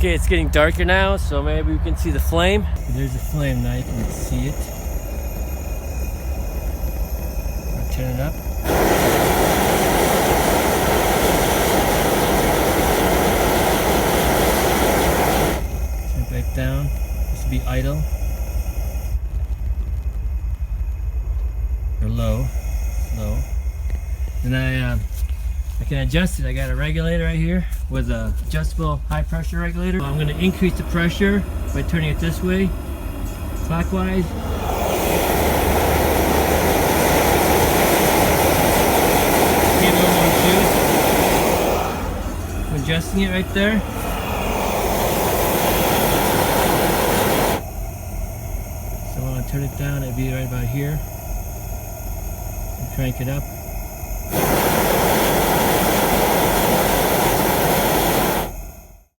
Okay, it's getting darker now, so maybe we can see the flame. There's the flame now, you can see it. I'll turn it up. Turn it back down. This will be idle. Or low. Low. Then I can adjust it. I got a regulator right here with a adjustable high pressure regulator. So I'm going to increase the pressure by turning it this way, clockwise. Give it a little more juice. I'm adjusting it right there. So when I turn it down, it'll be right about here. And crank it up.